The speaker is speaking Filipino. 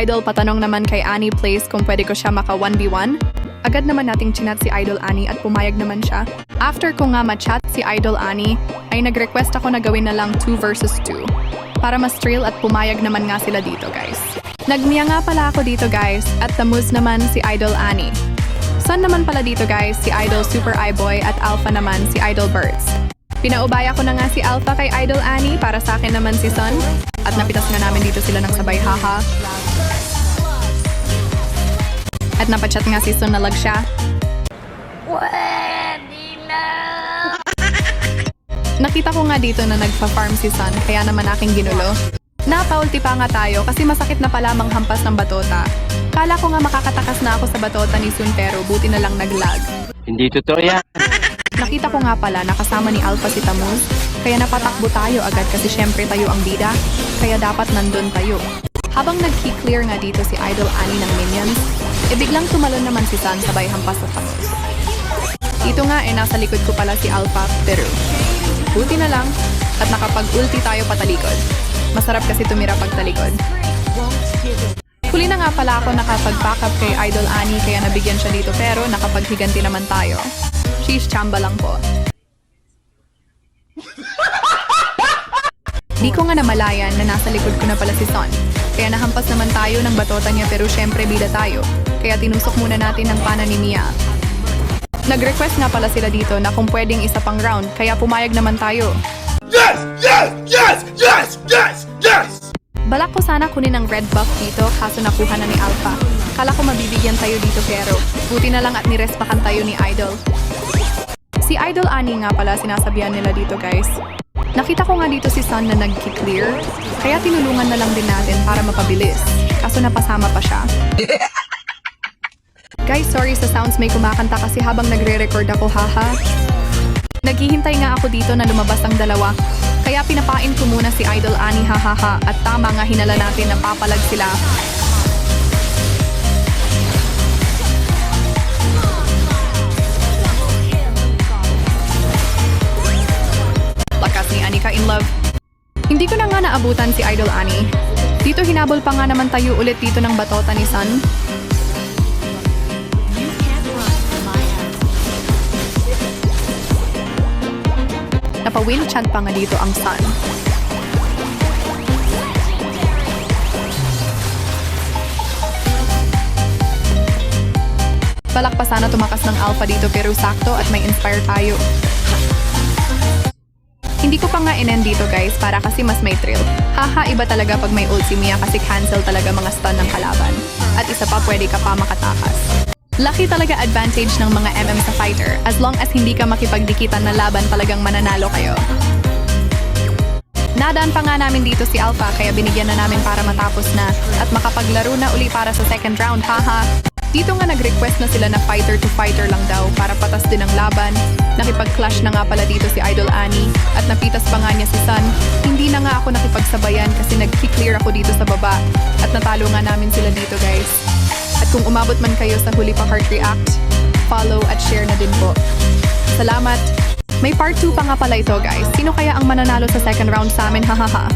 Idol patanong naman kay Annie Place kung pwede ko siya maka 1v1. Agad naman nating chinat si Idol Annie at pumayag naman siya. After ko nga ma-chat si Idol Annie, ay nag-request ako na gawin na lang 2 versus 2. Para mas thrill at pumayag naman nga sila dito guys. Nagmiya nga pala ako dito guys at tamuz naman si Idol Annie. Son naman pala dito guys si Idol Super iBoy at Alpha naman si Idol Birds. Pinaubaya ko na nga si Alpha kay Idol Annie para sa akin naman si Son. At napitas nga namin dito sila ng sabay haha. At napachat nga si Son na lag siya. Nakita ko nga dito na nagpa-farm si Son kaya naman aking ginulo. Napaulti pa nga tayo kasi masakit na pala manghampas ng batota. Kala ko nga makakatakas na ako sa batota ni Sun pero buti na lang naglag. Hindi totoo yan. Nakita ko nga pala nakasama ni Alpha si Tamuz, kaya napatakbo tayo agad kasi syempre tayo ang bida, kaya dapat nandun tayo. Habang nag-clear nga dito si Idol Annie ng minions, biglang tumalon naman si Sun sabay hampas sa Tamuz. Ito nga nasa likod ko pala si Alpha pero buti na lang at nakapag-ulti tayo patalikod. Masarap kasi tumira pagtalikod. Huli na nga pala ako nakapag-backup kay Idol Annie kaya nabigyan siya dito pero nakapaghiganti naman tayo. Sheesh, chamba lang po. Di ko nga namalayan na nasa likod ko na pala si Son. Kaya nahampas naman tayo ng batota niya pero syempre bida tayo. Kaya tinusok muna natin ng pana ni Mia. Nag-request nga pala sila dito na kung pwedeng isa pang round kaya pumayag naman tayo. Yes! Yes! Yes! Yes! Yes! Yes! Balak ko sana kunin ang red buff dito kaso nakuha na ni Alpha. Kala ko mabibigyan tayo dito pero buti na lang at nirespakan tayo ni Idol. Si Idol Annie nga pala sinasabihan nila dito guys. Nakita ko nga dito si Sun na nag-clear kaya tinulungan na lang din natin para mapabilis. Kaso napasama pa siya. Guys, sorry sa sounds may kumakanta kasi habang nagre-record ako haha. Naghihintay nga ako dito na lumabas ang dalawa. Kaya pinapain ko muna si Idol Annie hahaha at tama nga hinala natin na papalag sila. Lakas ni Anika in love. Hindi ko na nga naabutan si Idol Annie. Dito hinabol pa nga naman tayo ulit dito ng batota ni Sun. Napa-winchant pa nga dito ang Sun. Balak pa sana tumakas ng Alpha dito pero sakto at may inspire tayo. Hindi ko pa nga in-end dito guys para kasi mas may thrill. Haha, iba talaga pag may ult si Mia kasi cancel talaga mga stun ng kalaban. At isa pa pwede ka pa makatakas. Laki talaga advantage ng mga MM sa fighter. As long as hindi ka makipagdikitan na laban talagang mananalo kayo. Nadaan pa nga namin dito si Alpha kaya binigyan na namin para matapos na at makapaglaro na uli para sa second round, haha. Dito nga nag-request na sila na fighter to fighter lang daw para patas din ang laban. Nakipag-clash na nga pala dito si Idol Annie at napitas pa nga niya si Sun. Hindi na nga ako nakipagsabayan kasi nag-clear ako dito sa baba at natalo nga namin sila dito guys. At kung umabot man kayo sa huli pa heart react, follow at share na din po. Salamat! May part 2 pa nga pala ito guys. Sino kaya ang mananalo sa second round sa amin? Hahaha.